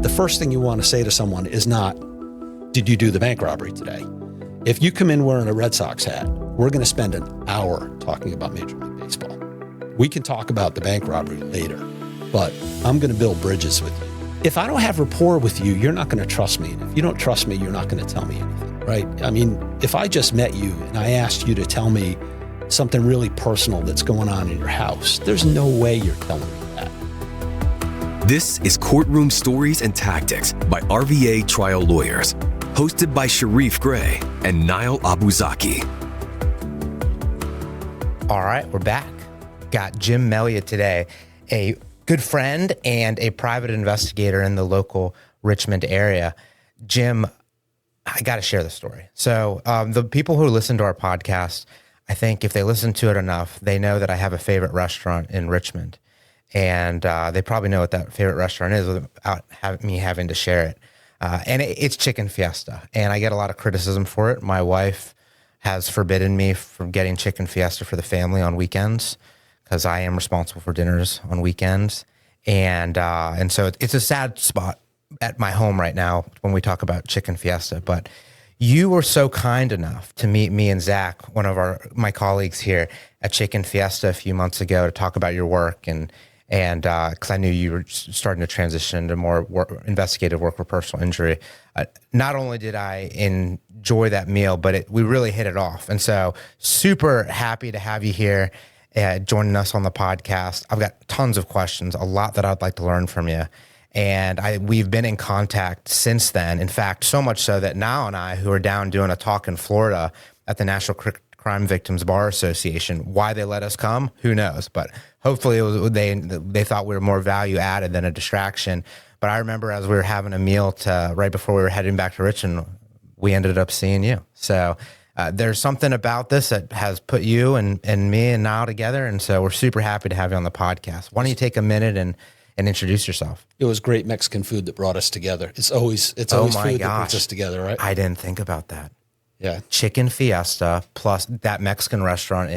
the first thing you want to say to someone is not, did you do the bank robbery today? If you come in wearing a Red Sox hat, we're going to spend an hour talking about Major League Baseball. We can talk about the bank robbery later, but I'm going to build bridges with you. If I don't have rapport with you, you're not going to trust me. And if you don't trust me, you're not going to tell me anything, right? I mean, if I just met you and I asked you to tell me something really personal that's going on in your house, there's no way you're telling me that. This is Courtroom Stories and Tactics by RVA Trial Lawyers, hosted by Sharif Gray and Niall Abuzaki. All right, we're back. Got Jim Melia today, a good friend and a private investigator in the local Richmond area. Jim, I got to share the story. So the people who listen to our podcast, I think if they listen to it enough, they know that I have a favorite restaurant in Richmond. And they probably know what that favorite restaurant is without me having to share it. And it's Chicken Fiesta. And I get a lot of criticism for it. My wife has forbidden me from getting Chicken Fiesta for the family on weekends because I am responsible for dinners on weekends. And so it's a sad spot at my home right now when we talk about Chicken Fiesta. But you were so kind enough to meet me and Zach, one of my colleagues here at Chicken Fiesta a few months ago, to talk about your work and because I knew you were starting to transition into more investigative work for personal injury. Not only did I enjoy that meal, but we really hit it off. And so super happy to have you here joining us on the podcast. I've got tons of questions, a lot that I'd like to learn from you. And we've been in contact since then. In fact, so much so that Niall and I, who are down doing a talk in Florida at the National Crime Victims Bar Association, why they let us come, who knows? But hopefully they thought we were more value added than a distraction. But I remember as we were having a meal right before we were heading back to Richmond, we ended up seeing you. So there's something about this that has put you and me and Niall together. And so we're super happy to have you on the podcast. Why don't you take a minute and introduce yourself? It was great Mexican food that brought us together. It's always food that puts us together, right? I didn't think about that. Yeah. Chicken Fiesta plus that Mexican restaurant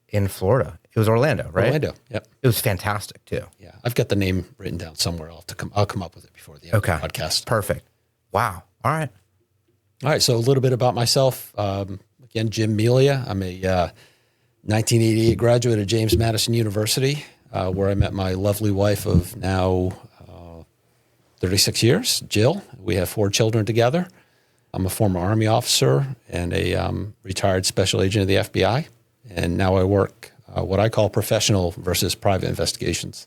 in Florida. It was Orlando, right? Orlando, yep. It was fantastic too. Yeah, I've got the name written down somewhere. I'll come up with it before the end of the podcast. Perfect. Wow. All right. So a little bit about myself. Again, Jim Melia. I'm a 1988 graduate of James Madison University, where I met my lovely wife of now 36 years, Jill. We have 4 children together. I'm a former Army officer and a retired special agent of the FBI. And now I work what I call professional versus private investigations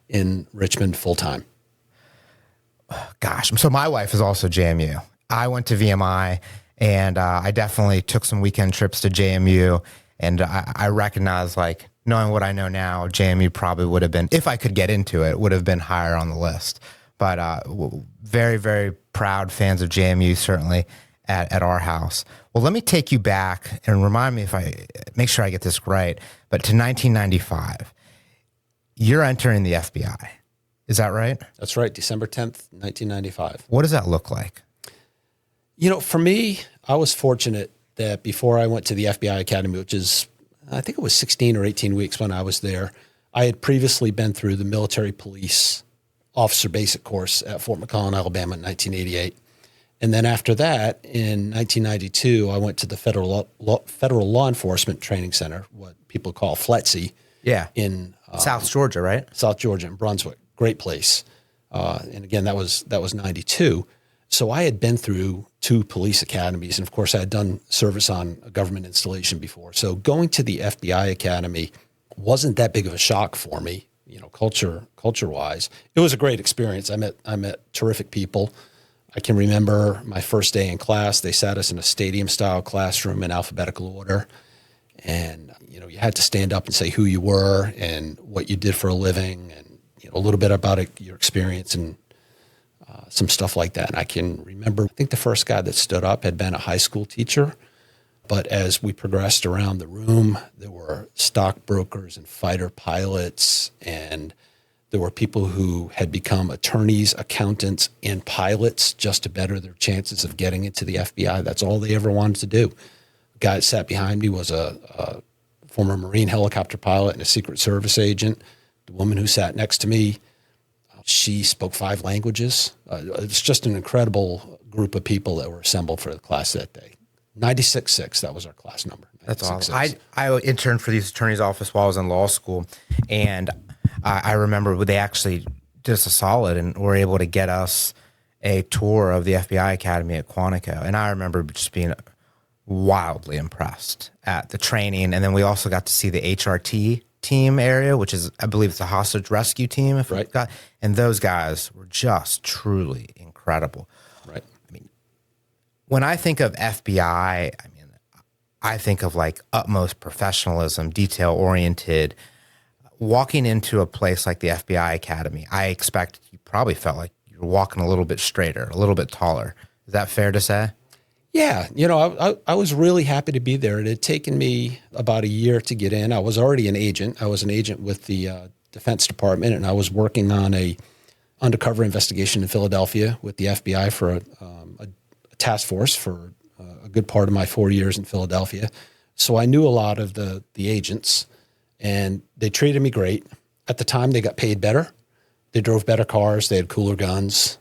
in Richmond full-time. Gosh, so my wife is also JMU. I went to VMI, and I definitely took some weekend trips to JMU, and I recognize, like, knowing what I know now, JMU probably would have been, if I could get into it, would have been higher on the list. But very, very proud fans of JMU, certainly, at our house. Well, let me take you back and remind me make sure I get this right, but to 1995. You're entering the FBI. Is that right? That's right. December 10th, 1995. What does that look like? For me, I was fortunate that before I went to the FBI Academy, which is, I think it was 16 or 18 weeks when I was there, I had previously been through the military police officer basic course at Fort McClellan, Alabama in 1988. And then after that, in 1992, I went to the Federal Law Enforcement Training Center, what people call FLETC. Yeah. In South Georgia, right? South Georgia in Brunswick. Great place. And again, that was 92. So I had been through 2 police academies. And of course, I had done service on a government installation before. So going to the FBI Academy wasn't that big of a shock for me, culture-wise. It was a great experience. I met terrific people. I can remember my first day in class. They sat us in a stadium-style classroom in alphabetical order. And, you had to stand up and say who you were and what you did for a living and, a little bit about your experience and some stuff like that. And I can remember, I think the first guy that stood up had been a high school teacher. But as we progressed around the room, there were stockbrokers and fighter pilots, and there were people who had become attorneys, accountants, and pilots just to better their chances of getting into the FBI. That's all they ever wanted to do. The guy that sat behind me was a former Marine helicopter pilot and a Secret Service agent. The woman who sat next to me She spoke 5 languages. It's just an incredible group of people that were assembled for the class that day. 96.6, that was our class number. That's awesome. I interned for the attorney's office while I was in law school, and I remember they actually did us a solid and were able to get us a tour of the FBI Academy at Quantico. And I remember just being wildly impressed at the training. And then we also got to see the HRT team area, which is, I believe it's a hostage rescue team. And those guys were just truly incredible. Right. I mean, when I think of FBI, I think of like utmost professionalism, detail oriented. Walking into a place like the FBI Academy, I expect you probably felt like you were walking a little bit straighter, a little bit taller. Is that fair to say? Yeah. I was really happy to be there. It had taken me about a year to get in. I was already an agent. I was an agent with the Defense Department, and I was working on a undercover investigation in Philadelphia with the FBI for a task force for a good part of my 4 years in Philadelphia. So I knew a lot of the agents, and they treated me great. At the time, they got paid better. They drove better cars. They had cooler guns.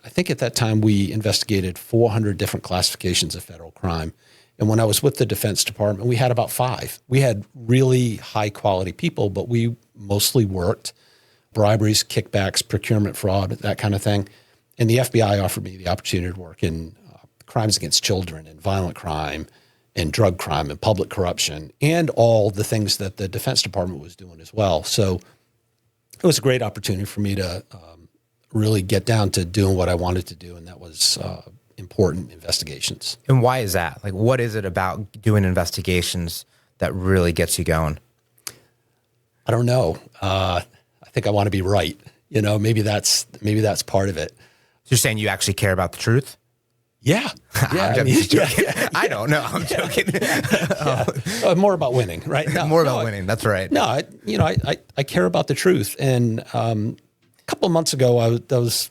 I think at that time we investigated 400 different classifications of federal crime. And when I was with the Defense Department, we had about 5. We had really high quality people, but we mostly worked briberies, kickbacks, procurement fraud, that kind of thing. And the FBI offered me the opportunity to work in crimes against children and violent crime and drug crime and public corruption and all the things that the Defense Department was doing as well. So it was a great opportunity for me to really get down to doing what I wanted to do, and that was important investigations. And why is that? Like, what is it about doing investigations that really gets you going? I don't know. I think I want to be right. Maybe that's part of it. So you're saying you actually care about the truth? Yeah. I don't know. I'm joking. More about winning, right? More about winning. That's right. No, I care about the truth. And a couple of months ago, I was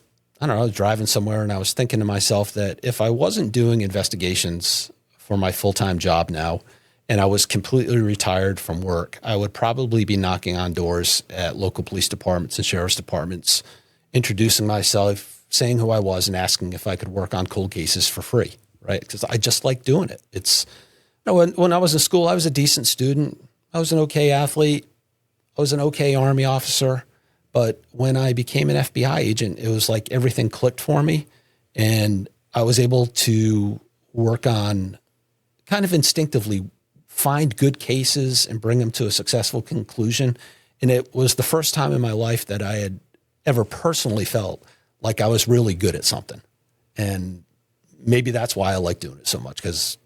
driving somewhere, and I was thinking to myself that if I wasn't doing investigations for my full-time job now, and I was completely retired from work, I would probably be knocking on doors at local police departments and sheriff's departments, introducing myself, saying who I was, and asking if I could work on cold cases for free, right? Because I just like doing it. It's when I was in school, I was a decent student. I was an okay athlete. I was an okay Army officer. But when I became an FBI agent, it was like everything clicked for me, and I was able to work on kind of instinctively find good cases and bring them to a successful conclusion. And it was the first time in my life that I had ever personally felt like I was really good at something. And maybe that's why I like doing it so much, because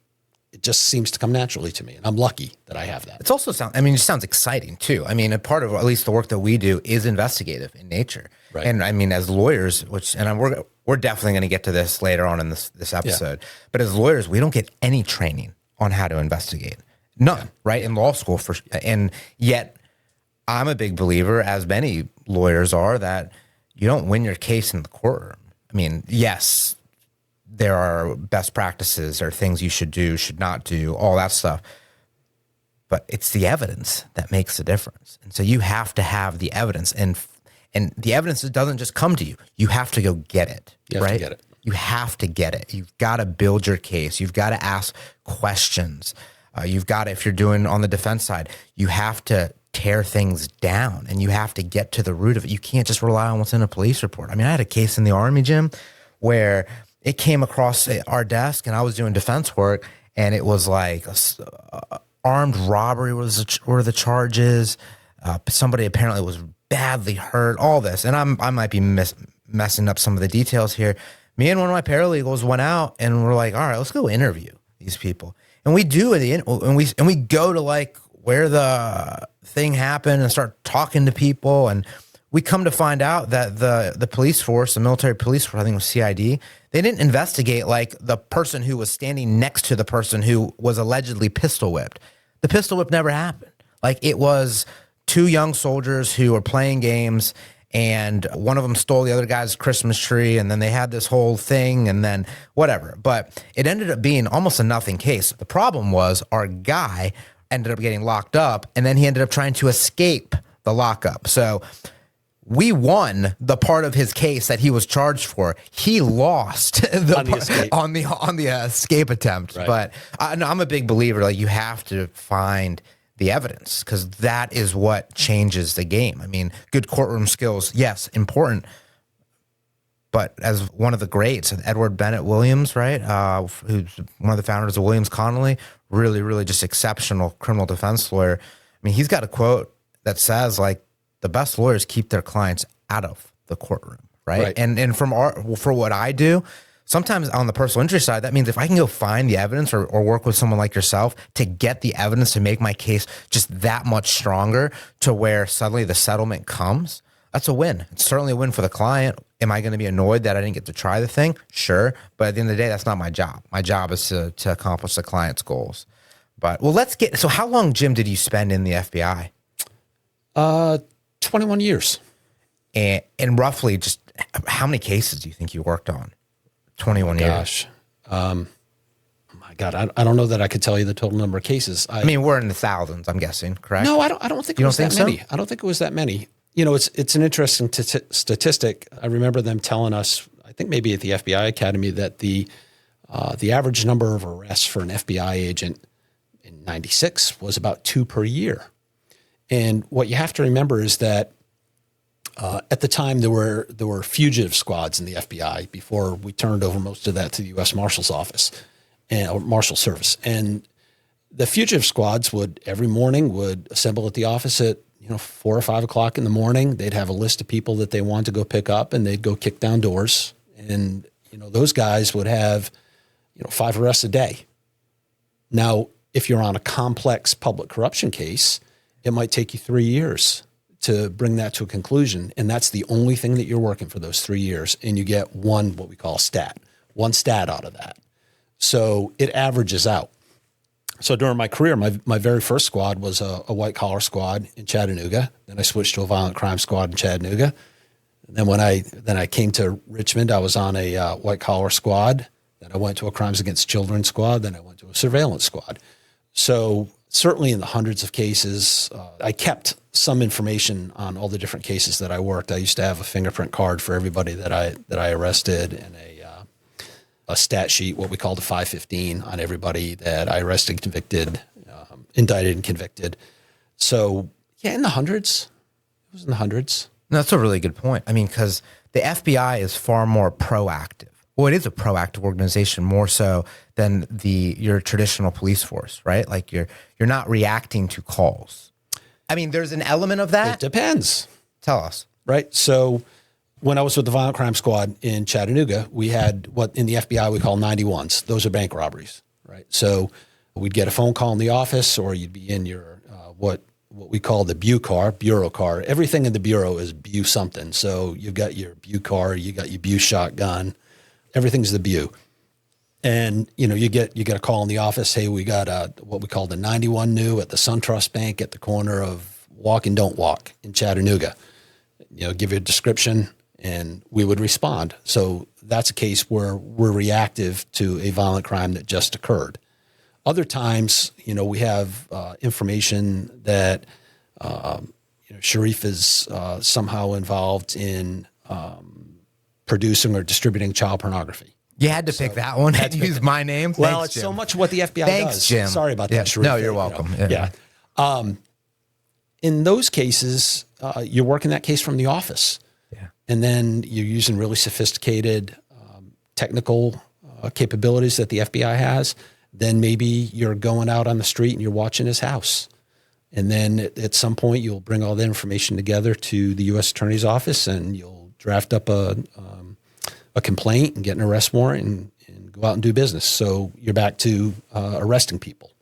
it just seems to come naturally to me. And I'm lucky that I have that. It's also it sounds exciting too. A part of at least the work that we do is investigative in nature. Right. And as lawyers, we're definitely going to get to this later on in this episode, but as lawyers, we don't get any training on how to investigate. None, right? In law school, and yet I'm a big believer, as many lawyers are, that you don't win your case in the courtroom. Yes, there are best practices or things you should do, should not do, all that stuff. But it's the evidence that makes the difference. And so you have to have the evidence, and the evidence doesn't just come to you. You have to go get it, You have to get it. You have to get it. You've got to build your case. You've got to ask questions. You've got to, if you're doing on the defense side, you have to tear things down, and you have to get to the root of it. You can't just rely on what's in a police report. I had a case in the Army, Jim, where it came across our desk, and I was doing defense work, and it was like armed robbery were the charges. Somebody apparently was badly hurt, all this. And I might be messing up some of the details here. Me and one of my paralegals went out, and we're like, all right, let's go interview these people. And we do it, and we go to like where the thing happened and start talking to people. And we come to find out that the police force, the military police force, I think it was CID, they didn't investigate like the person who was standing next to the person who was allegedly pistol whipped. The pistol whip never happened. Like, it was 2 young soldiers who were playing games, and one of them stole the other guy's Christmas tree, and then they had this whole thing, and then whatever. But it ended up being almost a nothing case. The problem was our guy ended up getting locked up, and then he ended up trying to escape the lockup. So we won the part of his case that he was charged for. He lost on the escape attempt. Right. But I'm a big believer, like, you have to find the evidence, because that is what changes the game. I mean, good courtroom skills, yes, important. But as one of the greats, Edward Bennett Williams, right, who's one of the founders of Williams Connolly, really, really just exceptional criminal defense lawyer. I mean, he's got a quote that says, like, the best lawyers keep their clients out of the courtroom, right? And for what I do, sometimes on the personal injury side, that means if I can go find the evidence or work with someone like yourself to get the evidence to make my case just that much stronger to where suddenly the settlement comes, that's a win. It's certainly a win for the client. Am I going to be annoyed that I didn't get to try the thing? Sure. But at the end of the day, that's not my job. My job is to accomplish the client's goals. But, well, so how long, Jim, did you spend in the FBI? 21 years. And roughly, just how many cases do you think you worked on? 21 years. Gosh. My God, I don't know that I could tell you the total number of cases. I mean, we're in the thousands, I'm guessing, correct? No, I don't think it was that many. I don't think it was that many. You know, it's an interesting statistic. I remember them telling us, I think maybe at the FBI Academy, that the average number of arrests for an FBI agent in '96 was about 2 per year. And what you have to remember is that at the time there were fugitive squads in the FBI before we turned over most of that to the U.S. Marshal's Office or Marshal Service. And the fugitive squads every morning assemble at the office at 4 or 5 o'clock in the morning. They'd have a list of people that they wanted to go pick up, and they'd go kick down doors. And those guys would have 5 arrests a day. Now, if you're on a complex public corruption case, it might take you 3 years to bring that to a conclusion. And that's the only thing that you're working for those 3 years. And you get what we call one stat out of that. So it averages out. So during my career, my very first squad was a white collar squad in Chattanooga. Then I switched to a violent crime squad in Chattanooga. And then when I came to Richmond, I was on a white collar squad. Then I went to a crimes against children squad. Then I went to a surveillance squad. So certainly in the hundreds of cases, I kept some information on all the different cases that I worked. I used to have a fingerprint card for everybody that I arrested, and a stat sheet, what we called a 515, on everybody that I arrested, convicted, indicted, and convicted. So yeah, in the hundreds. It was in the hundreds. No, that's a really good point. I mean, because the FBI is far more proactive. Well, it is a proactive organization, more so than your traditional police force, right? Like you're not reacting to calls. I mean, there's an element of that. It depends. Tell us. Right. So when I was with the violent crime squad in Chattanooga, we had what in the FBI we call 91s. Those are bank robberies, right? So we'd get a phone call in the office, or you'd be in your what we call the bureau car. Everything in the bureau is bu something. So you've got your bu car, you got your bu shotgun. Everything's the bu. And you get a call in the office. Hey, we got what we call the 91 new at the SunTrust Bank at the corner of Walk and Don't Walk in Chattanooga. Give you a description, and we would respond. So that's a case where we're reactive to a violent crime that just occurred. Other times, we have information that Sharif is somehow involved in producing or distributing child pornography. You had to pick that one. Had to use my name. Well, Thanks, it's Jim. so much what the FBI Thanks, does. Jim. Sorry about that, Sharif. No, you're welcome. Yeah. In those cases, you're working that case from the office. Yeah. And then you're using really sophisticated technical capabilities that the FBI has. Then maybe you're going out on the street and you're watching his house. And then at some point, you'll bring all the information together to the U.S. Attorney's Office, and you'll draft up a complaint and get an arrest warrant and go out and do business. So you're back to arresting people.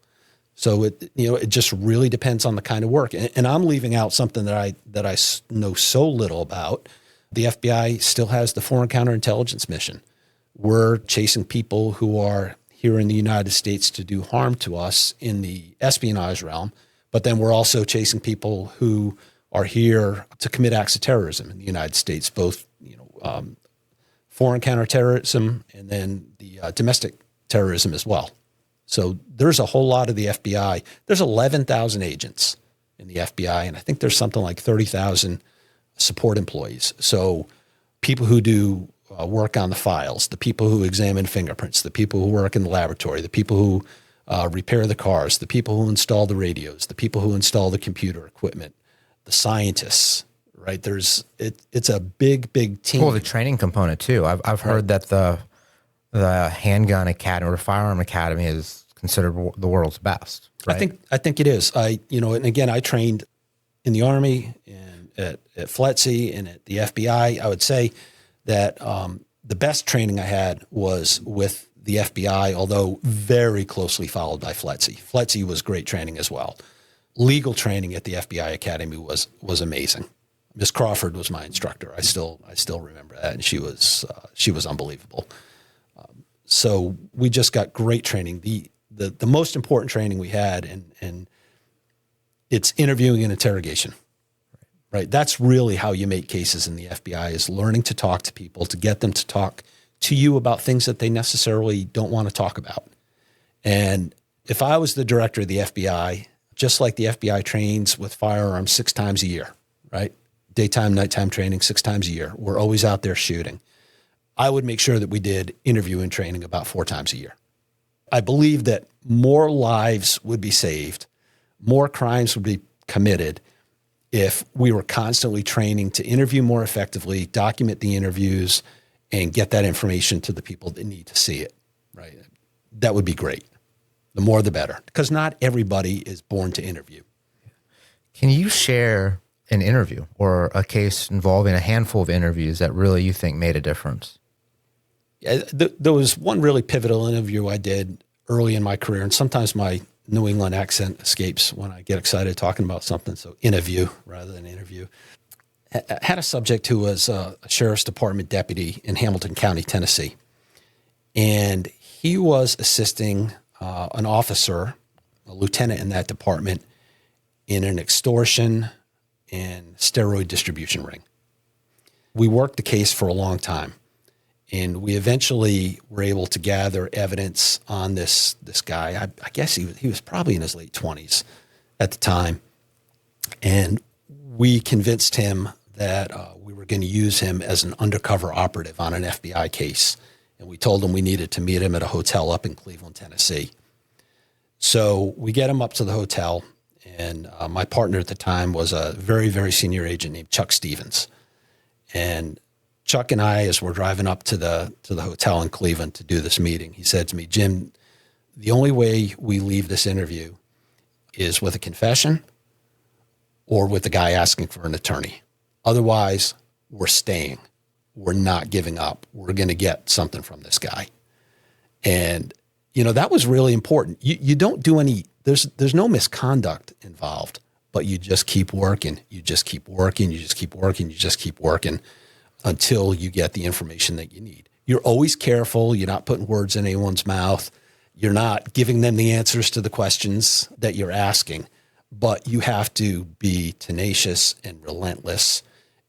So it just really depends on the kind of work. And I'm leaving out something that I know so little about. The FBI still has the foreign counterintelligence mission. We're chasing people who are here in the United States to do harm to us in the espionage realm, but then we're also chasing people who are here to commit acts of terrorism in the United States, both foreign counterterrorism and then the domestic terrorism as well. So there's a whole lot of the FBI. There's 11,000 agents in the FBI, and I think there's something like 30,000 support employees. So people who do work on the files, the people who examine fingerprints, the people who work in the laboratory, the people who repair the cars, the people who install the radios, the people who install the computer equipment, the scientists, right? It's a big team. Well, the training component too. I've heard that the handgun academy or firearm academy is considered the world's best. Right? I think it is. And again, I trained in the Army and at FLETC and at the FBI. I would say that the best training I had was with the FBI, although very closely followed by FLETC. FLETC was great training as well. Legal training at the FBI Academy was amazing. Miss Crawford was my instructor. I still remember that, and she was unbelievable. So we just got great training. The most important training we had, and it's interviewing and interrogation. Right. That's really how you make cases in the FBI, is learning to talk to people, to get them to talk to you about things that they necessarily don't want to talk about. And if I was the director of the FBI, just like the FBI trains with firearms 6 times a year, right? Daytime, nighttime training 6 times a year. We're always out there shooting. I would make sure that we did interview and training about 4 times a year. I believe that more lives would be saved, more crimes would be committed if we were constantly training to interview more effectively, document the interviews, and get that information to the people that need to see it, right? That would be great. The more, the better, because not everybody is born to interview. Can you share an interview or a case involving a handful of interviews that really you think made a difference? Yeah, there was one really pivotal interview I did early in my career, and sometimes my New England accent escapes when I get excited talking about something. So interview rather than interview. I had a subject who was a sheriff's department deputy in Hamilton County, Tennessee. And he was assisting an officer, a lieutenant in that department, in an extortion and steroid distribution ring. We worked the case for a long time. And we eventually were able to gather evidence on this guy. I guess he was probably in his late 20s at the time. And we convinced him that we were going to use him as an undercover operative on an FBI case. And we told him we needed to meet him at a hotel up in Cleveland, Tennessee. So we get him up to the hotel. And my partner at the time was a very, very senior agent named Chuck Stevens. And Chuck and I, as we're driving up to the hotel in Cleveland to do this meeting, he said to me, "Jim, the only way we leave this interview is with a confession or with the guy asking for an attorney. Otherwise, we're staying. We're not giving up. We're going to get something from this guy." And, that was really important. You don't do any, there's no misconduct involved, but you just keep working. You just keep working. You just keep working. You just keep working until you get the information that you need. You're always careful. You're not putting words in anyone's mouth. You're not giving them the answers to the questions that you're asking, but you have to be tenacious and relentless,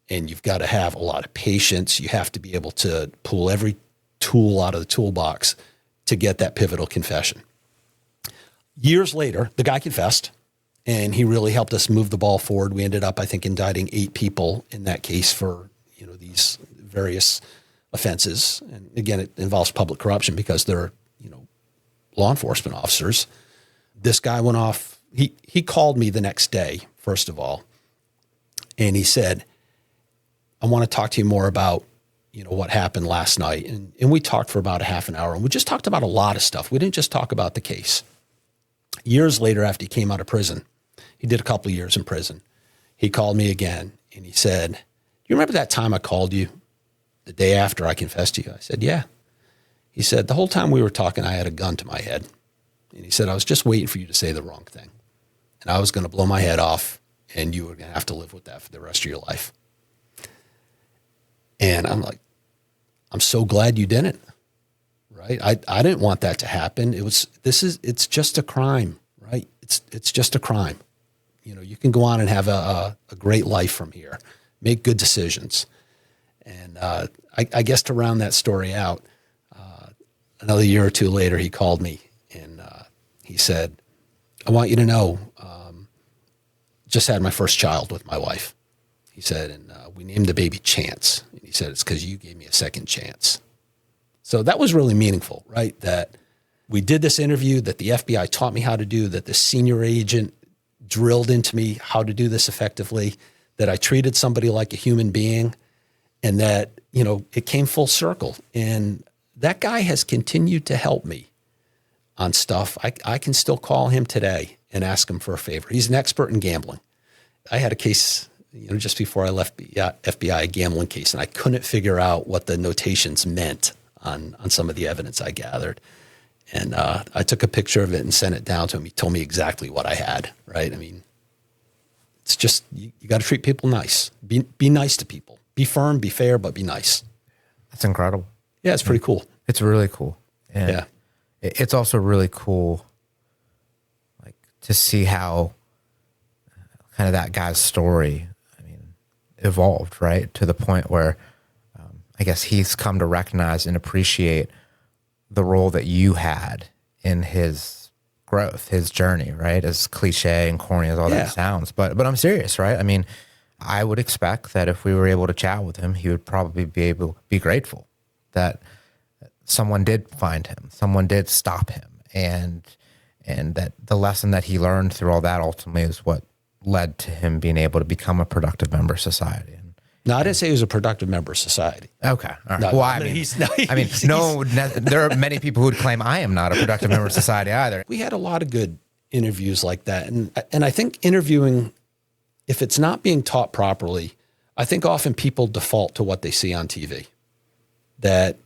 and you've got to have a lot of patience. You have to be able to pull every tool out of the toolbox to get that pivotal confession. Years later, the guy confessed, and he really helped us move the ball forward. We ended up, I think, indicting 8 people in that case for these various offenses. And again, it involves public corruption because they're, law enforcement officers. This guy went off. He called me the next day, first of all, and he said, "I want to talk to you more about, what happened last night." And we talked for about a half an hour, and we just talked about a lot of stuff. We didn't just talk about the case. Years later, after he came out of prison, he did a couple of years in prison. He called me again, and he said, "Do you remember that time I called you the day after I confessed to you?" I said, "Yeah." He said, "The whole time we were talking, I had a gun to my head." And he said, "I was just waiting for you to say the wrong thing. And I was going to blow my head off, and you were going to have to live with that for the rest of your life." And I'm like, I'm so glad you didn't, right? I didn't want that to happen. It's just a crime, right? It's just a crime. You can go on and have a great life from here, make good decisions. And I guess to round that story out, another year or two later, he called me and he said, "I want you to know, just had my first child with my wife. He said, and we named the baby Chance. And he said, it's because you gave me a second chance. So that was really meaningful, right? That we did this interview, that the FBI taught me how to do, that the senior agent drilled into me how to do this effectively, that I treated somebody like a human being, and that, it came full circle. And that guy has continued to help me on stuff. I can still call him today and ask him for a favor. He's an expert in gambling. I had a case, just before I left FBI, a gambling case, and I couldn't figure out what the notations meant on some of the evidence I gathered. And I took a picture of it and sent it down to him. He told me exactly what I had, right? I mean, it's just, you got to treat people nice. Be nice to people. Be firm, be fair, but be nice. That's incredible. Yeah, it's pretty cool. It's really cool. And yeah. It's also really cool, like, to see how kind of that guy's story, evolved, right? To the point where I guess he's come to recognize and appreciate the role that you had in his growth, his journey, right? As cliche and corny as all that sounds, but I'm serious, right? I mean, I would expect that if we were able to chat with him, he would probably be grateful that someone did find him, someone did stop him, and that the lesson that he learned through all that ultimately is what led to him being able to become a productive member of society. No, I didn't say he was a productive member of society. Okay. All right. No, well, there are many people who would claim I am not a productive member of society either. We had a lot of good interviews like that. And I think interviewing, if it's not being taught properly, I think often people default to what they see on TV. That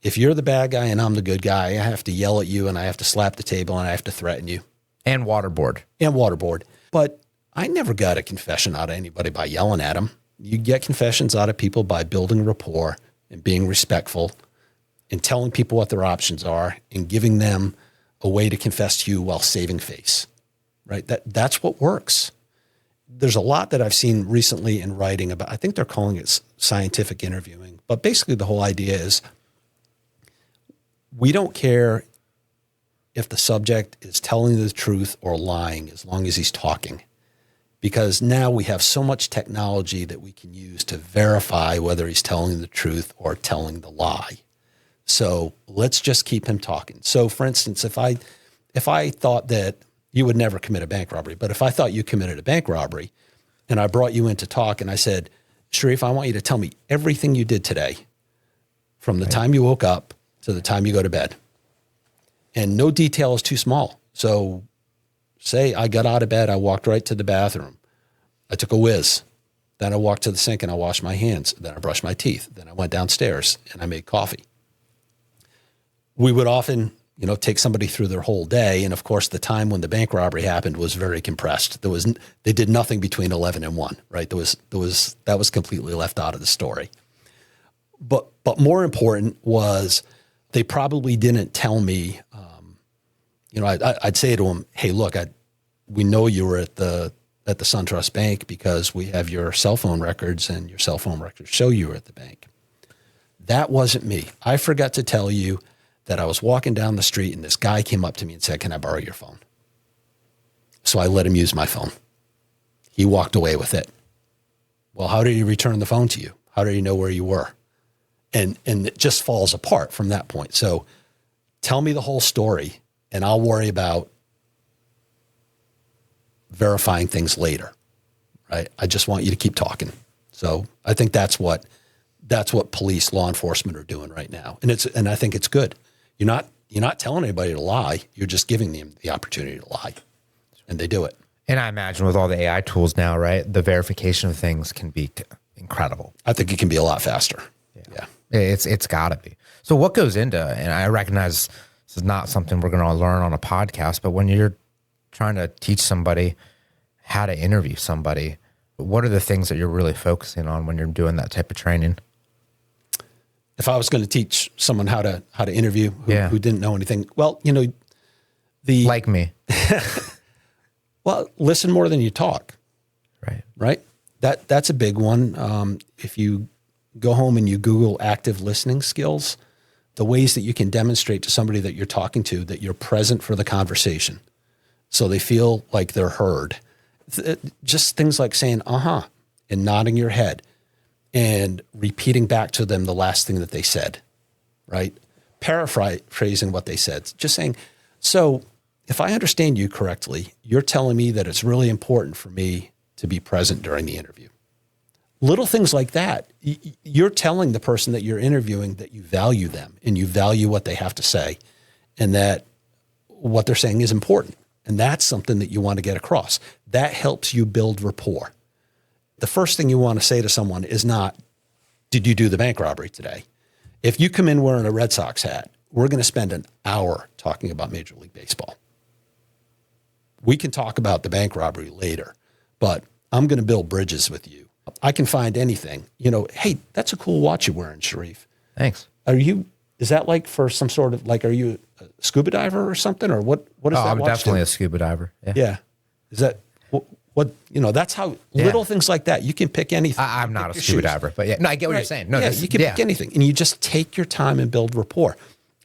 if you're the bad guy and I'm the good guy, I have to yell at you and I have to slap the table and I have to threaten you. And waterboard. But I never got a confession out of anybody by yelling at them. You get confessions out of people by building rapport and being respectful and telling people what their options are and giving them a way to confess to you while saving face, right? That's what works. There's a lot that I've seen recently in writing about, I think they're calling it scientific interviewing, but basically the whole idea is we don't care if the subject is telling the truth or lying as long as he's talking. Because now we have so much technology that we can use to verify whether he's telling the truth or telling the lie. So let's just keep him talking. So for instance, if I thought that you would never commit a bank robbery, but if I thought you committed a bank robbery and I brought you in to talk and I said, Sharif, I want you to tell me everything you did today from the time you woke up to the time you go to bed. And no detail is too small. So say I got out of bed, I walked right to the bathroom. I took a whiz. Then I walked to the sink and I washed my hands. Then I brushed my teeth. Then I went downstairs and I made coffee. We would often, take somebody through their whole day. And of course, the time when the bank robbery happened was very compressed. They did nothing between 11 and 1, right? That was completely left out of the story. But more important was they probably didn't tell me, I'd say to them, hey, look, we know you were at the SunTrust Bank because we have your cell phone records and your cell phone records show you were at the bank. That wasn't me. I forgot to tell you that I was walking down the street and this guy came up to me and said, can I borrow your phone? So I let him use my phone. He walked away with it. Well, how did he return the phone to you? How did he know where you were? And it just falls apart from that point. So tell me the whole story and I'll worry about verifying things later, right? I just want you to keep talking. So I think that's what police, law enforcement are doing right now. And I think it's good. You're not telling anybody to lie. You're just giving them the opportunity to lie, and they do it. And I imagine with all the AI tools now, right, the verification of things can be incredible. I think it can be a lot faster. Yeah. It's got to be. So what goes into, and I recognize this is not something we're going to learn on a podcast, but when you're trying to teach somebody how to interview somebody, what are the things that you're really focusing on when you're doing that type of training? If I was going to teach someone how to interview who didn't know anything, well, like me. Well, listen more than you talk. Right. That's a big one. If you go home and you Google active listening skills, the ways that you can demonstrate to somebody that you're talking to that you're present for the conversation, so they feel like they're heard, just things like saying, and nodding your head and repeating back to them the last thing that they said, right? Paraphrasing what they said, just saying, so if I understand you correctly, you're telling me that it's really important for me to be present during the interview. Little things like that. You're telling the person that you're interviewing that you value them and you value what they have to say and that what they're saying is important. And that's something that you want to get across. That helps you build rapport. The first thing you want to say to someone is not, did you do the bank robbery today? If you come in wearing a Red Sox hat, we're going to spend an hour talking about Major League Baseball. We can talk about the bank robbery later, but I'm going to build bridges with you. I can find anything. Hey, that's a cool watch you're wearing, Sharif. Thanks. Is that like for some sort of, like, are you a scuba diver or something? Or what is that I'm watch definitely do? a scuba diver. Yeah. Is that what that's how little things like that. You can pick anything. I'm not a scuba diver, but I get what you're saying. No, you can pick anything and you just take your time and build rapport.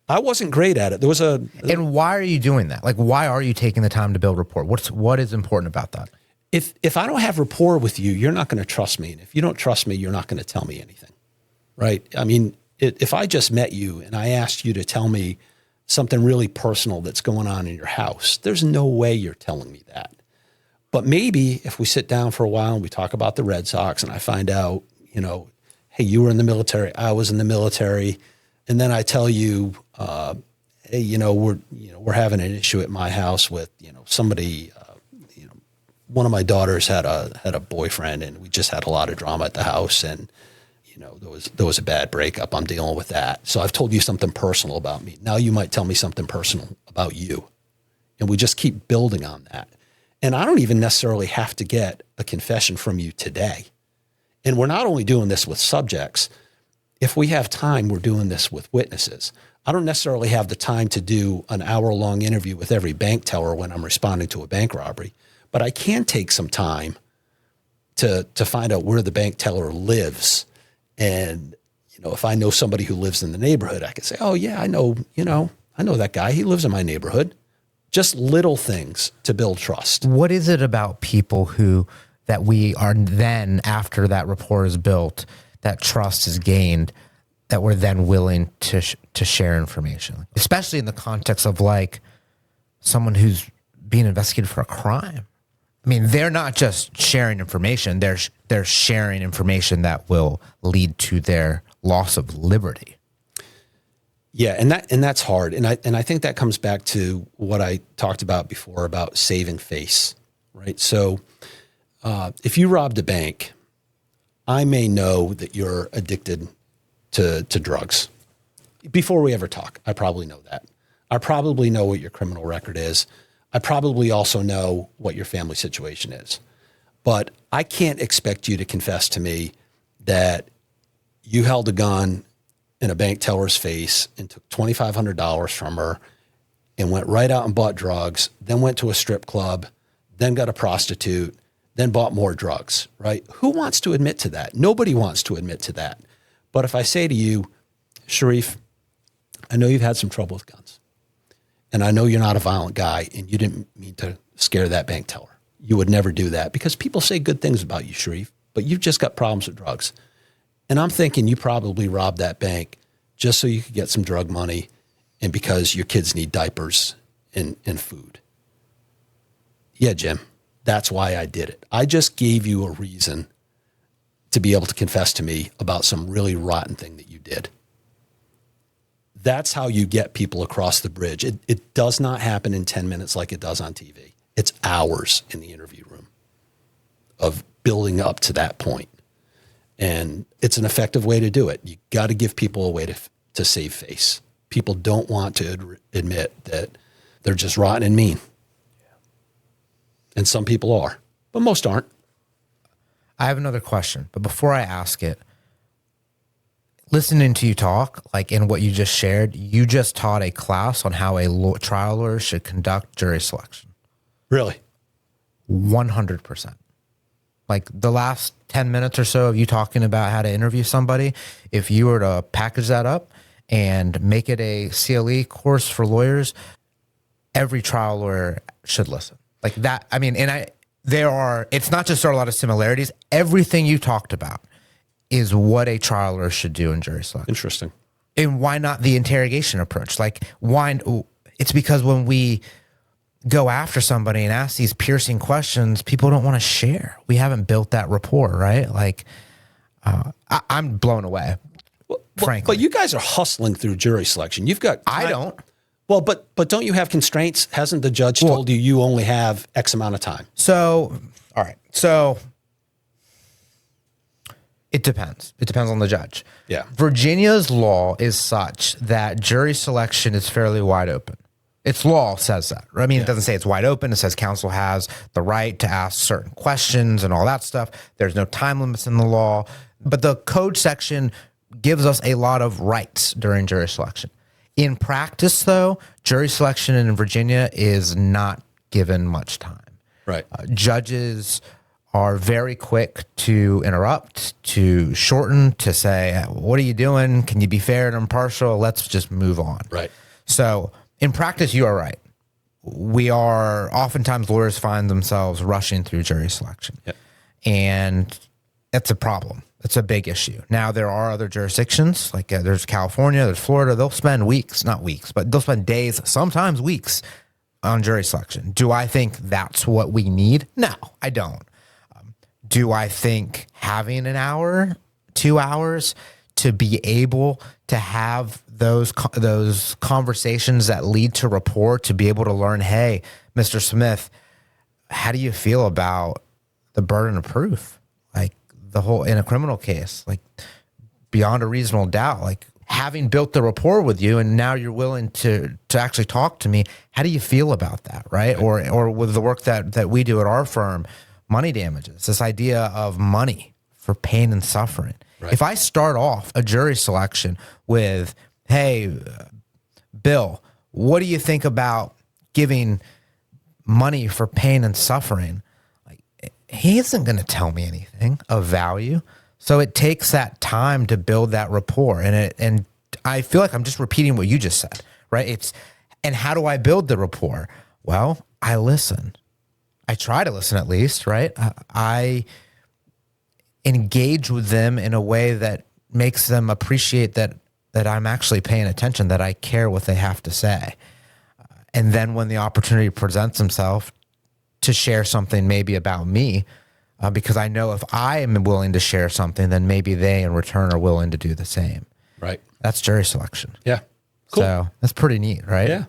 I wasn't great at it. And why are you doing that? Like, why are you taking the time to build rapport? What is important about that? If I don't have rapport with you, you're not going to trust me. And if you don't trust me, you're not going to tell me anything. Right? I mean, if I just met you and I asked you to tell me something really personal that's going on in your house, there's no way you're telling me that. But maybe if we sit down for a while and we talk about the Red Sox and I find out, hey, you were in the military, I was in the military, and then I tell you, hey, we're having an issue at my house with, somebody, one of my daughters had a boyfriend and we just had a lot of drama at the house and, there was a bad breakup. I'm dealing with that. So I've told you something personal about me. Now you might tell me something personal about you. And we just keep building on that. And I don't even necessarily have to get a confession from you today. And we're not only doing this with subjects. If we have time, we're doing this with witnesses. I don't necessarily have the time to do an hour-long interview with every bank teller when I'm responding to a bank robbery. But I can take some time to find out where the bank teller lives. And, if I know somebody who lives in the neighborhood, I can say, oh yeah, I know that guy. He lives in my neighborhood. Just little things to build trust. What is it about people that we are then, after that rapport is built, that trust is gained, that we're then willing to share information, especially in the context of like someone who's being investigated for a crime? I mean, they're not just sharing information; they're sharing information that will lead to their loss of liberty. Yeah, and that's hard, and I think that comes back to what I talked about before about saving face, right? So, if you robbed a bank, I may know that you're addicted to drugs. Before we ever talk, I probably know that. I probably know what your criminal record is. I probably also know what your family situation is. But I can't expect you to confess to me that you held a gun in a bank teller's face and took $2,500 from her and went right out and bought drugs, then went to a strip club, then got a prostitute, then bought more drugs, right? Who wants to admit to that? Nobody wants to admit to that. But if I say to you, Sharif, I know you've had some trouble with guns. And I know you're not a violent guy and you didn't mean to scare that bank teller. You would never do that because people say good things about you, Sharif, but you've just got problems with drugs. And I'm thinking you probably robbed that bank just so you could get some drug money and because your kids need diapers and food. Yeah, Jim, that's why I did it. I just gave you a reason to be able to confess to me about some really rotten thing that you did. That's how you get people across the bridge. It does not happen in 10 minutes like it does on TV. It's hours in the interview room of building up to that point. And it's an effective way to do it. You got to give people a way to save face. People don't want to admit that they're just rotten and mean. And some people are, but most aren't. I have another question, but before I ask it, listening to you talk, like in what you just shared, you just taught a class on how a trial lawyer should conduct jury selection. Really? 100%. Like the last 10 minutes or so of you talking about how to interview somebody, if you were to package that up and make it a CLE course for lawyers, every trial lawyer should listen. Like that. I mean, and it's not just there are a lot of similarities. Everything you talked about is what a trial lawyer should do in jury selection. Interesting. And why not the interrogation approach? Like, why? It's because when we go after somebody and ask these piercing questions, people don't want to share. We haven't built that rapport, right? Like, I'm blown away, frankly. But you guys are hustling through jury selection. You've got... I don't. Well, but don't you have constraints? Hasn't the judge told you only have X amount of time? So, all right. So it depends. It depends on the judge. Yeah. Virginia's law is such that jury selection is fairly wide open. Its law says that. I mean, It doesn't say it's wide open. It says counsel has the right to ask certain questions and all that stuff. There's no time limits in the law. But the code section gives us a lot of rights during jury selection. In practice, though, jury selection in Virginia is not given much time. Right. Judges are very quick to interrupt, to shorten, to say, what are you doing? Can you be fair and impartial? Let's just move on. Right. So in practice, you are right. Oftentimes lawyers find themselves rushing through jury selection. Yep. And that's a problem. It's a big issue. Now, there are other jurisdictions, like there's California, there's Florida. They'll spend not weeks, but they'll spend days, sometimes weeks on jury selection. Do I think that's what we need? No, I don't. Do I think having an hour, 2 hours to be able to have those conversations that lead to rapport, to be able to learn, hey, Mr. Smith, how do you feel about the burden of proof? Like, the whole, in a criminal case, like, beyond a reasonable doubt, like, having built the rapport with you and now you're willing to actually talk to me, how do you feel about that, right? Or with the work that we do at our firm, money damages, this idea of money for pain and suffering. Right. If I start off a jury selection with, hey, Bill, what do you think about giving money for pain and suffering? He isn't going to tell me anything of value. So it takes that time to build that rapport. And I feel like I'm just repeating what you just said, right? And how do I build the rapport? Well, I listen. I try to listen at least, right? I engage with them in a way that makes them appreciate that I'm actually paying attention, that I care what they have to say. And then when the opportunity presents himself, to share something maybe about me, because I know if I am willing to share something, then maybe they in return are willing to do the same. Right. That's jury selection. Yeah. Cool. So that's pretty neat, right? Yeah.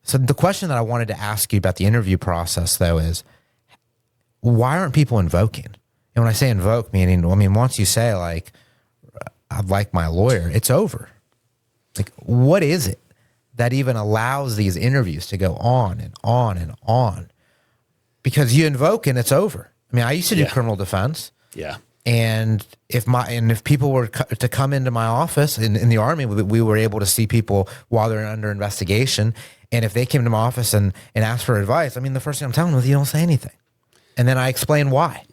So the question that I wanted to ask you about the interview process, though, is why aren't people invoking? And when I say invoke, meaning, once you say, like, I'd like my lawyer, it's over. Like, what is it that even allows these interviews to go on and on and on? Because you invoke and it's over. I used to do criminal defense. Yeah. And if people were to come into my office in the Army, we were able to see people while they're under investigation. And if they came to my office and asked for advice, the first thing I'm telling them is you don't say anything. And then I explain why.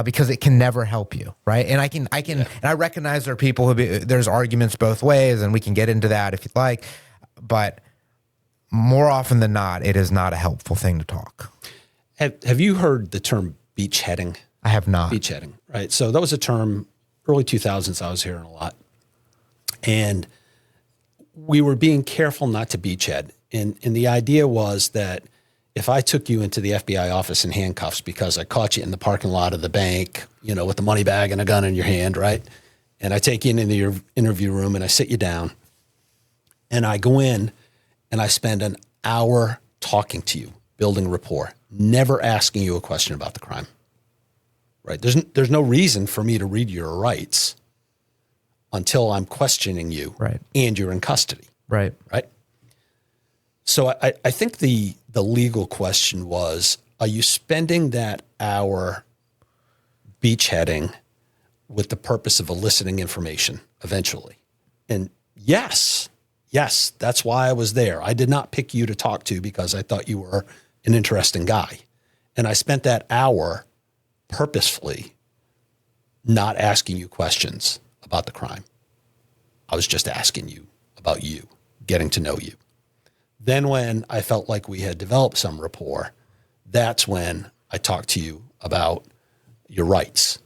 Because it can never help you, right? And and I recognize there are people there's arguments both ways, and we can get into that if you'd like. But more often than not, it is not a helpful thing to talk. Have you heard the term beachheading? I have not. Beachheading, right? So that was a term, early 2000s, I was hearing a lot. And we were being careful not to beachhead. And the idea was that if I took you into the FBI office in handcuffs because I caught you in the parking lot of the bank, with the money bag and a gun in your hand, right? And I take you into your interview room and I sit you down and I go in and I spend an hour talking to you, building rapport, never asking you a question about the crime, right? There's no reason for me to read your rights until I'm questioning you, right? And you're in custody, right? Right. So I think the legal question was, are you spending that hour beachheading with the purpose of eliciting information eventually? And yes, that's why I was there. I did not pick you to talk to because I thought you were an interesting guy. And I spent that hour purposefully not asking you questions about the crime. I was just asking you about you, getting to know you. Then when I felt like we had developed some rapport, that's when I talk to you about your rights.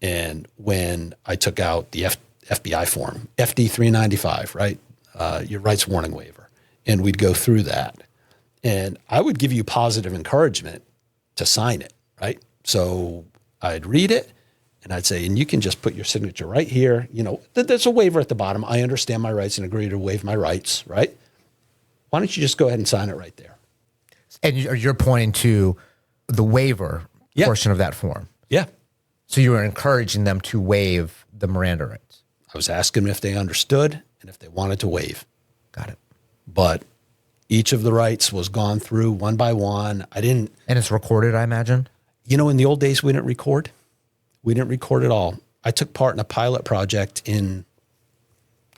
And when I took out the FBI form, FD 395, right? Your rights warning waiver. And we'd go through that. And I would give you positive encouragement to sign it, right? So I'd read it and I'd say, and you can just put your signature right here. You know, there's a waiver at the bottom. I understand my rights and agree to waive my rights, right? Why don't you just go ahead and sign it right there? And you're pointing to the waiver portion of that form. Yeah. So you were encouraging them to waive the Miranda rights. I was asking them if they understood and if they wanted to waive. Got it. But each of the rights was gone through one by one. And it's recorded, I imagine? You know, in the old days, we didn't record. We didn't record at all. I took part in a pilot project in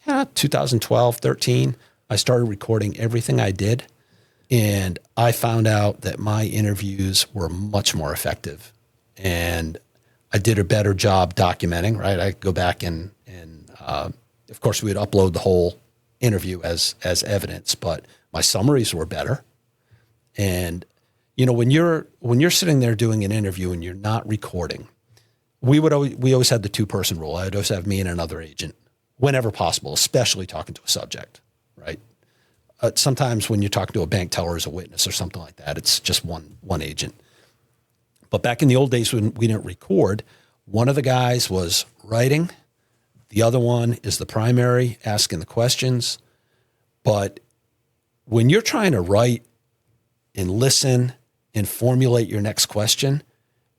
2012, 13. I started recording everything I did. And I found out that my interviews were much more effective. And I did a better job documenting, right? I go back and of course, we would upload the whole interview as evidence, but my summaries were better. And, you know, when you're sitting there doing an interview and you're not recording, we always had the 2-person rule. I'd always have me and another agent whenever possible, especially talking to a subject, right? Sometimes when you're talking to a bank teller as a witness or something like that, it's just one agent. But back in the old days when we didn't record, one of the guys was writing. The other one is the primary, asking the questions. But when you're trying to write and listen and formulate your next question,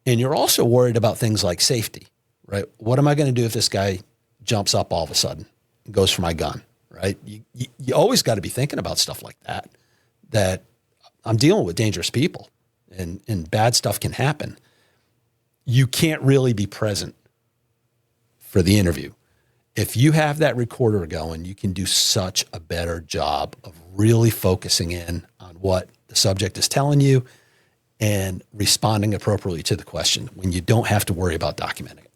and you're also worried about things like safety, right? What am I going to do if this guy jumps up all of a sudden and goes for my gun, right? You always got to be thinking about stuff like that I'm dealing with dangerous people and bad stuff can happen. You can't really be present for the interview. If you have that recorder going, you can do such a better job of really focusing in on what the subject is telling you and responding appropriately to the question when you don't have to worry about documenting it.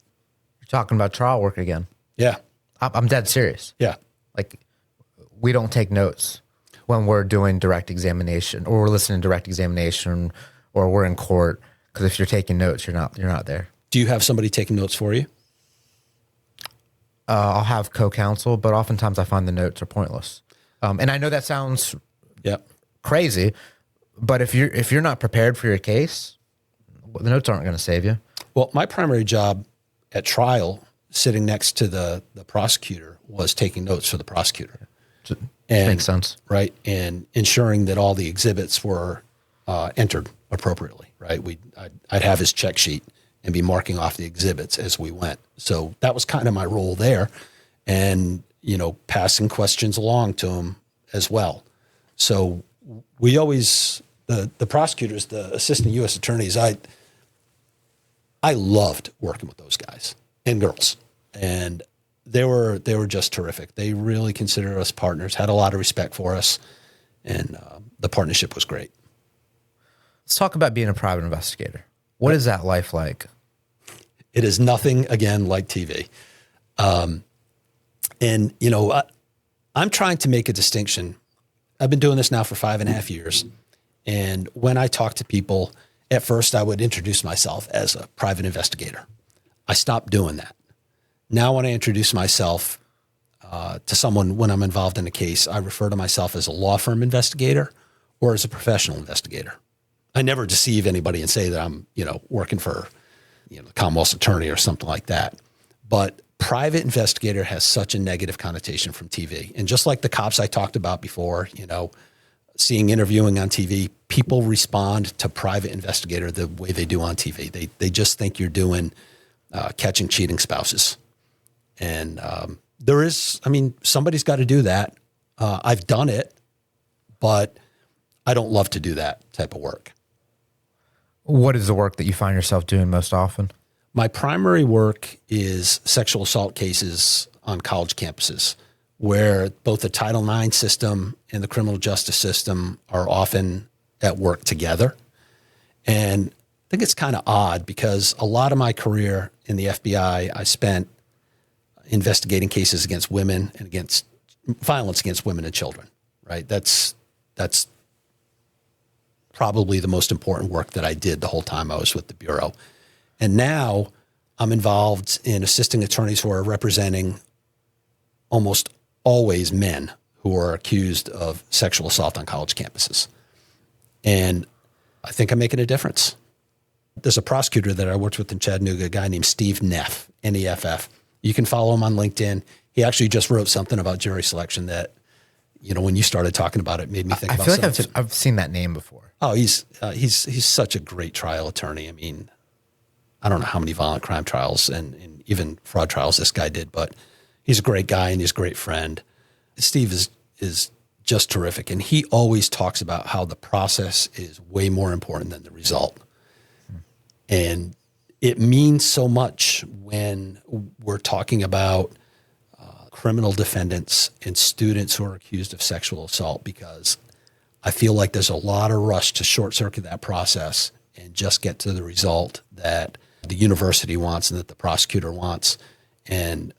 You're talking about trial work again. Yeah. I'm dead serious. Yeah. Like, we don't take notes when we're doing direct examination or we're listening to direct examination or we're in court. Because if you're taking notes, you're not there. Do you have somebody taking notes for you? I'll have co-counsel, but oftentimes I find the notes are pointless. And I know that sounds crazy, but if you're not prepared for your case, the notes aren't going to save you. Well, my primary job at trial, sitting next to the prosecutor, was taking notes for the prosecutor. Makes sense. Right, and ensuring that all the exhibits were entered appropriately, right? I'd have his check sheet and be marking off the exhibits as we went. So that was kind of my role there, and, you know, passing questions along to him as well. So we always, the prosecutors, the assistant U.S. attorneys, I loved working with those guys and girls, and they were just terrific. They really considered us partners, had a lot of respect for us, and the partnership was great. Let's talk about being a private investigator. What is that life like? It is nothing, again, like TV. And, you know, I'm trying to make a distinction. I've been doing this now for 5.5 years. And when I talk to people, at first I would introduce myself as a private investigator. I stopped doing that. Now when I introduce myself to someone when I'm involved in a case, I refer to myself as a law firm investigator or as a professional investigator. I never deceive anybody and say that I'm, you know, working for, you know, the Commonwealth's attorney or something like that. But private investigator has such a negative connotation from TV. And just like the cops I talked about before, you know, seeing interviewing on TV, people respond to private investigator the way they do on TV. They just think you're doing catching cheating spouses. And somebody's got to do that. I've done it, but I don't love to do that type of work. What is the work that you find yourself doing most often? My primary work is sexual assault cases on college campuses, where both the Title IX system and the criminal justice system are often at work together. And I think it's kind of odd because a lot of my career in the FBI, I spent investigating cases against women and against violence against women and children, right? That's probably the most important work that I did the whole time I was with the Bureau. And now I'm involved in assisting attorneys who are representing almost always men who are accused of sexual assault on college campuses. And I think I'm making a difference. There's a prosecutor that I worked with in Chattanooga, a guy named Steve Neff, N-E-F-F. You can follow him on LinkedIn. He actually just wrote something about jury selection that, when you started talking about it, made me think about something. I feel like I've seen that name before. Oh, he's such a great trial attorney. I mean, I don't know how many violent crime trials and even fraud trials this guy did, but he's a great guy and he's a great friend. Steve is just terrific. And he always talks about how the process is way more important than the result. And it means so much when we're talking about criminal defendants and students who are accused of sexual assault, because I feel like there's a lot of rush to short circuit that process and just get to the result that the university wants and that the prosecutor wants. And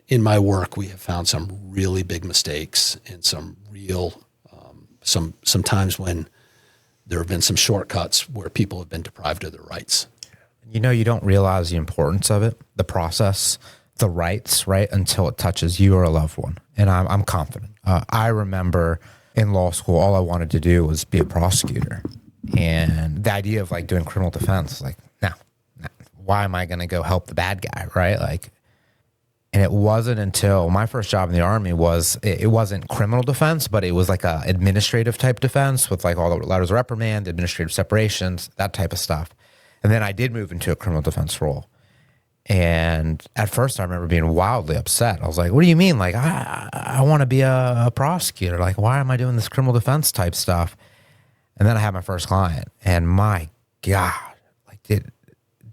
in my work, we have found some really big mistakes and some real, some times when there have been some shortcuts where people have been deprived of their rights. You don't realize the importance of it, the process, the rights, right, until it touches you or a loved one. And I'm confident. I remember in law school, all I wanted to do was be a prosecutor. And the idea of like doing criminal defense, like, no, why am I going to go help the bad guy, right? Like, and it wasn't until my first job in the Army it wasn't criminal defense, but it was like a administrative type defense with like all the letters of reprimand, administrative separations, that type of stuff. And then I did move into a criminal defense role. And at first I remember being wildly upset. I was like, what do you mean? Like, I want to be a prosecutor. Like, why am I doing this criminal defense type stuff? And then I had my first client, and my God, like, did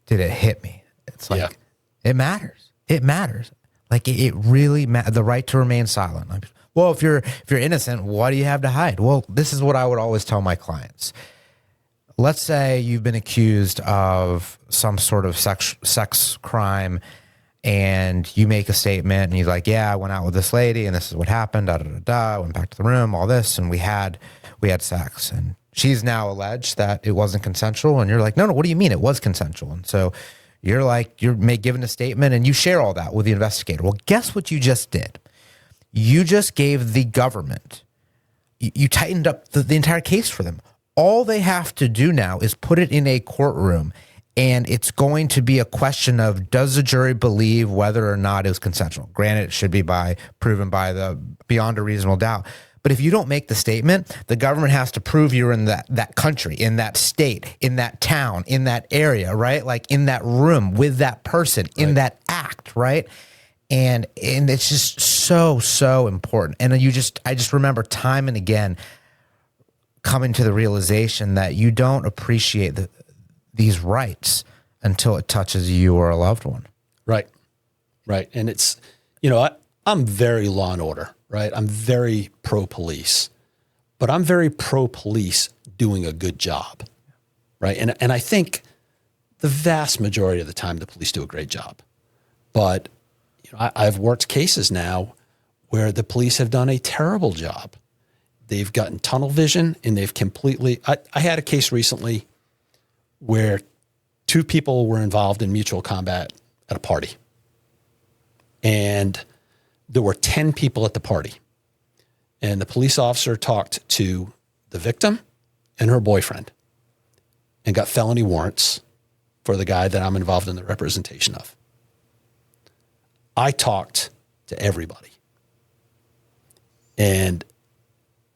it hit me? It's like, It matters. It matters. Like, it really matters. The right to remain silent. Like, well, if you're innocent, what do you have to hide? Well, this is what I would always tell my clients. Let's say you've been accused of some sort of sex crime, and you make a statement and you're like, yeah, I went out with this lady and this is what happened, I went back to the room, all this, and we had sex. And she's now alleged that it wasn't consensual. And you're like, no, what do you mean it was consensual? And so you're like, given a statement and you share all that with the investigator. Well, guess what you just did? You just gave the government, you tightened up the entire case for them. All they have to do now is put it in a courtroom, and it's going to be a question of, does the jury believe whether or not it was consensual? Granted, it should be proven beyond a reasonable doubt. But if you don't make the statement, the government has to prove you're in that country, in that state, in that town, in that area, right? Like in that room with that person, in that act, right? And it's just so important. And I just remember time and again coming to the realization that you don't appreciate these rights until it touches you or a loved one. Right. And it's, I'm very law and order, right? I'm very pro-police, but I'm very pro-police doing a good job, right? And I think the vast majority of the time the police do a great job. But I've worked cases now where the police have done a terrible job. They've gotten tunnel vision and they've completely, I had a case recently where two people were involved in mutual combat at a party. And there were 10 people at the party. And the police officer talked to the victim and her boyfriend and got felony warrants for the guy that I'm involved in the representation of. I talked to everybody. And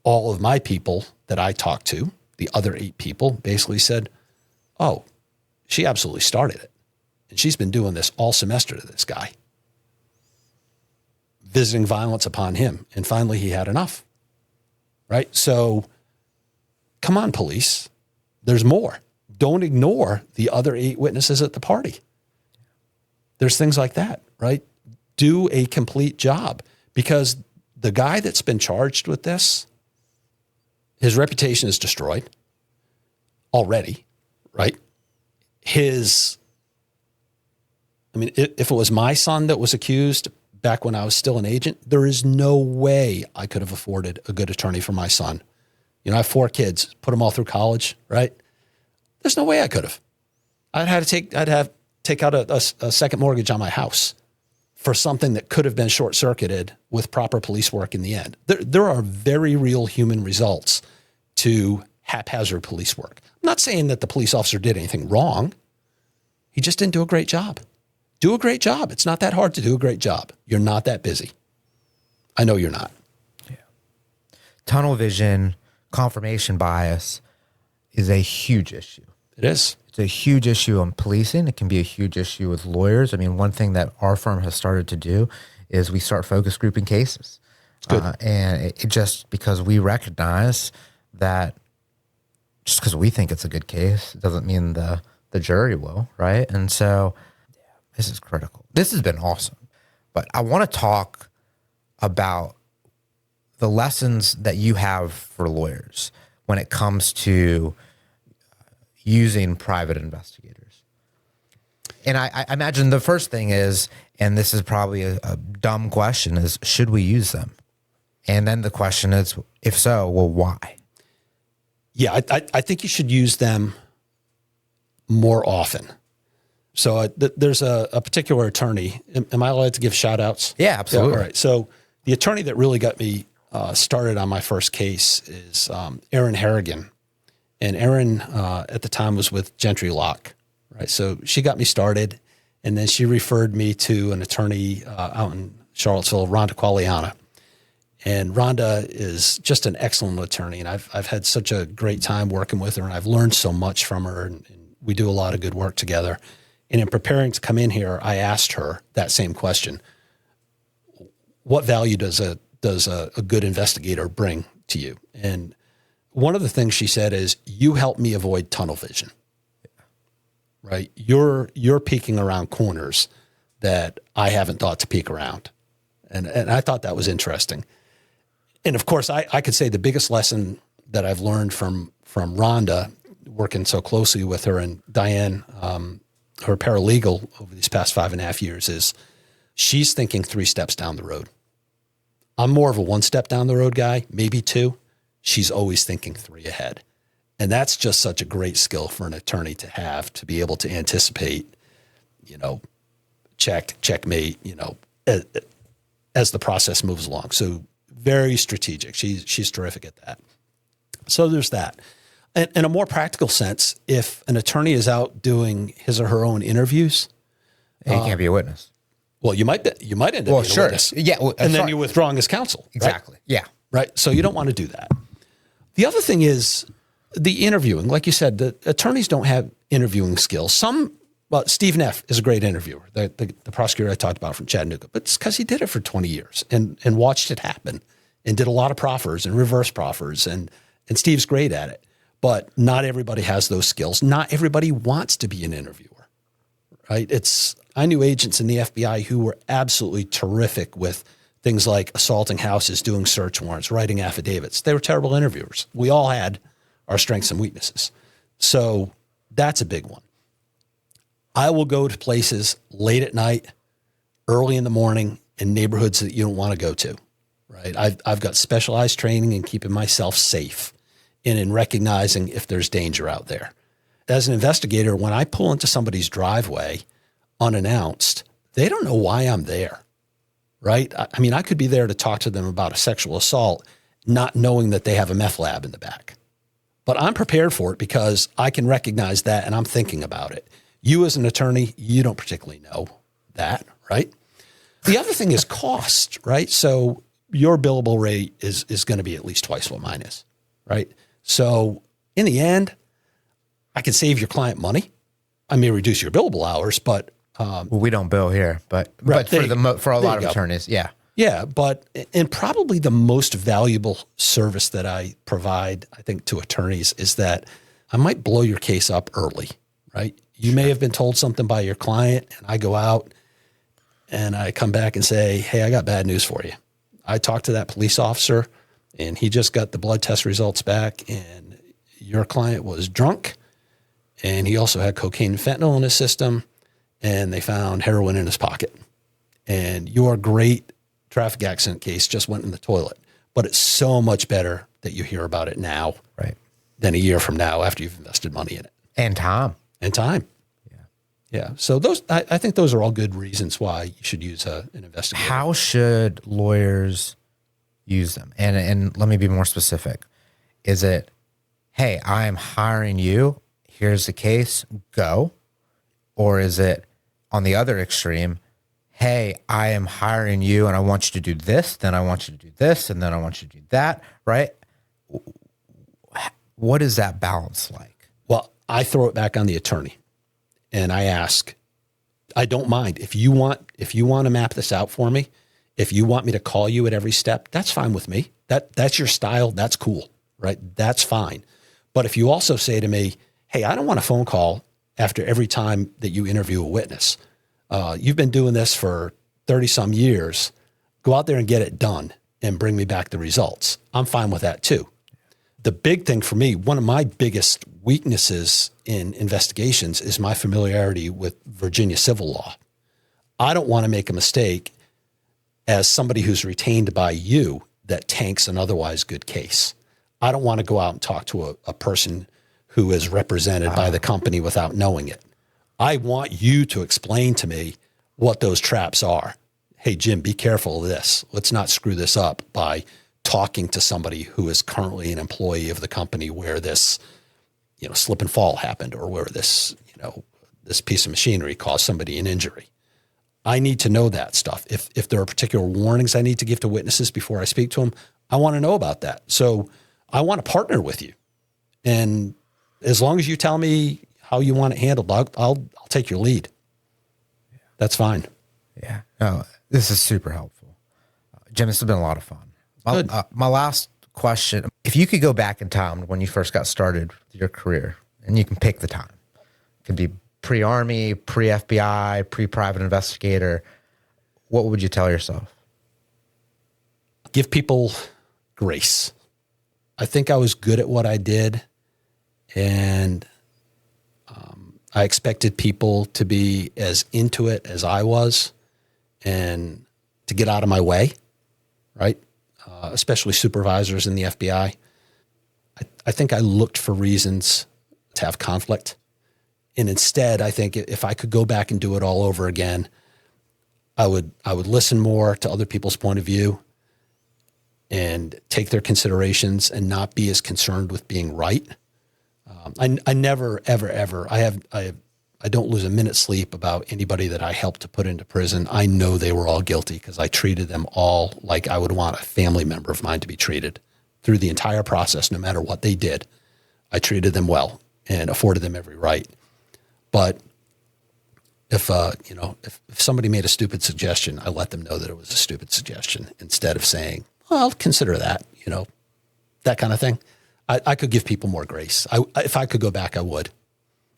all of my people that I talked to, the other 8 people, basically said, oh, she absolutely started it. And she's been doing this all semester to this guy, visiting violence upon him. And finally he had enough, right? So come on, police. There's more. Don't ignore the other 8 witnesses at the party. There's things like that, right? Do a complete job, because the guy that's been charged with this, his reputation is destroyed already, right? If it was my son that was accused back when I was still an agent, there is no way I could have afforded a good attorney for my son, You know, I have 4 kids, put them all through college, right? There's no way I could have. I'd have to take out a second mortgage on my house for something that could have been short-circuited with proper police work in the end. There are very real human results to haphazard police work. I'm not saying that the police officer did anything wrong. He just didn't do a great job. Do a great job. It's not that hard to do a great job. You're not that busy. I know you're not. Yeah. Tunnel vision, confirmation bias is a huge issue. It is. It's a huge issue in policing. It can be a huge issue with lawyers. I mean, one thing that our firm has started to do is we start focus grouping cases. It's good. And it just because we recognize that just because we think it's a good case doesn't mean the jury will, right? And so this is critical. This has been awesome. But I want to talk about the lessons that you have for lawyers when it comes to using private investigators. And I imagine the first thing is, and this is probably a dumb question, is should we use them? And then the question is, if so, well, why? Yeah, I think you should use them more often. So there's a particular attorney. Am I allowed to give shout outs? Yeah, absolutely. Yeah, all right. So the attorney that really got me started on my first case is Erin Harrigan. And Erin at the time was with Gentry Locke, right? So she got me started, and then she referred me to an attorney out in Charlottesville, Rhonda Qualiana. And Rhonda is just an excellent attorney, and I've had such a great time working with her, and I've learned so much from her, and we do a lot of good work together. And in preparing to come in here, I asked her that same question: what value does a good investigator bring to you? And one of the things she said is, you help me avoid tunnel vision. Right? You're peeking around corners that I haven't thought to peek around. And I thought that was interesting. And of course, I could say the biggest lesson that I've learned from Rhonda, working so closely with her, and Diane, her paralegal over these past 5.5 years, is she's thinking 3 steps down the road. I'm more of a 1 step down the road guy, maybe 2. She's always thinking 3 ahead. And that's just such a great skill for an attorney to have, to be able to anticipate, checkmate, as the process moves along. So very strategic. She's terrific at that. So there's that. And in a more practical sense, if an attorney is out doing his or her own interviews, he can't be a witness. Well, you might end up being a witness. Yeah. And then you're withdrawing as counsel. Exactly. Right? Yeah. Right. So you don't want to do that. The other thing is the interviewing. Like you said, the attorneys don't have interviewing skills. Steve Neff is a great interviewer, the prosecutor I talked about from Chattanooga, but it's because he did it for 20 years and watched it happen and did a lot of proffers and reverse proffers. And Steve's great at it, but not everybody has those skills. Not everybody wants to be an interviewer, right? I knew agents in the FBI who were absolutely terrific with things like assaulting houses, doing search warrants, writing affidavits. They were terrible interviewers. We all had our strengths and weaknesses. So that's a big one. I will go to places late at night, early in the morning, in neighborhoods that you don't want to go to, right? I've got specialized training in keeping myself safe and in recognizing if there's danger out there. As an investigator, when I pull into somebody's driveway unannounced, they don't know why I'm there, right? I mean, I could be there to talk to them about a sexual assault, not knowing that they have a meth lab in the back. But I'm prepared for it because I can recognize that and I'm thinking about it. You as an attorney, you don't particularly know that, right? The other thing is cost, right? So your billable rate is going to be at least twice what mine is, right? So in the end, I can save your client money. I may reduce your billable hours, but we don't bill here, but for a lot of attorneys, yeah. Yeah, and probably the most valuable service that I provide, I think, to attorneys is that I might blow your case up early, right? You may have been told something by your client, and I go out and I come back and say, hey, I got bad news for you. I talked to that police officer, and he just got the blood test results back, and your client was drunk, and he also had cocaine and fentanyl in his system, and they found heroin in his pocket. And your great traffic accident case just went in the toilet. But it's so much better that you hear about it now Right. than a year from now after you've invested money in it. And time. And time. Yeah. So I think those are all good reasons why you should use an investigator. How should lawyers use them? And let me be more specific. Is it, hey, I am hiring you, here's the case, go? Or is it on the other extreme, hey, I am hiring you and I want you to do this, then I want you to do this, and then I want you to do that, right? What is that balance like? Well, I throw it back on the attorney. And I ask, I don't mind if you want to map this out for me, if you want me to call you at every step, that's fine with me. That's your style. That's cool, right? That's fine. But if you also say to me, hey, I don't want a phone call after every time that you interview a witness. You've been doing this for 30 some years. Go out there and get it done and bring me back the results. I'm fine with that too. The big thing for me, one of my biggest weaknesses in investigations is my familiarity with Virginia civil law. I don't want to make a mistake as somebody who's retained by you that tanks an otherwise good case. I don't want to go out and talk to a person who is represented by the company without knowing it. I want you to explain to me what those traps are. Hey, Jim, be careful of this. Let's not screw this up by talking to somebody who is currently an employee of the company where this, slip and fall happened, or where this, this piece of machinery caused somebody an injury. I need to know that stuff. If there are particular warnings I need to give to witnesses before I speak to them, I want to know about that. So I want to partner with you. And as long as you tell me how you want it handled, I'll take your lead. That's fine. Yeah. No, this is super helpful. Jim, this has been a lot of fun. My last question, if you could go back in time when you first got started with your career, and you can pick the time, it could be pre-Army, pre-FBI, pre-private investigator, what would you tell yourself? Give people grace. I think I was good at what I did, and I expected people to be as into it as I was and to get out of my way, right? Especially supervisors in the FBI. I think I looked for reasons to have conflict. And instead, I think if I could go back and do it all over again, I would listen more to other people's point of view and take their considerations and not be as concerned with being right. I never, ever, I don't lose a minute's sleep about anybody that I helped to put into prison. I know they were all guilty because I treated them all like I would want a family member of mine to be treated through the entire process, no matter what they did. I treated them well and afforded them every right. But if somebody made a stupid suggestion, I let them know that it was a stupid suggestion instead of saying, well, I'll consider that, that kind of thing. I could give people more grace. If I could go back, I would.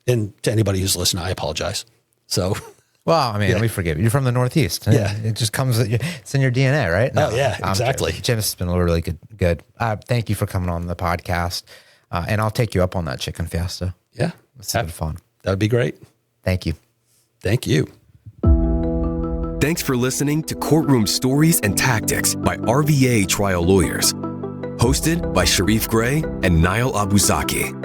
And to anybody who's listening, I apologize. So, well, I mean, we forgive you. You're from the Northeast. Yeah. It just comes, it's in your DNA, right? No, yeah, exactly. Jim, this has been really good. Thank you for coming on the podcast. And I'll take you up on that chicken fiesta. Yeah. It's been fun. That would be great. Thank you. Thank you. Thanks for listening to Courtroom Stories and Tactics by RVA Trial Lawyers. Hosted by Sharif Gray and Niall Abusaki.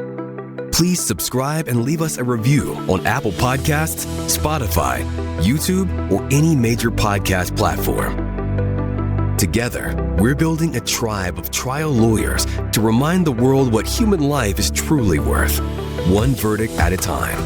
Please subscribe and leave us a review on Apple Podcasts, Spotify, YouTube, or any major podcast platform. Together, we're building a tribe of trial lawyers to remind the world what human life is truly worth, one verdict at a time.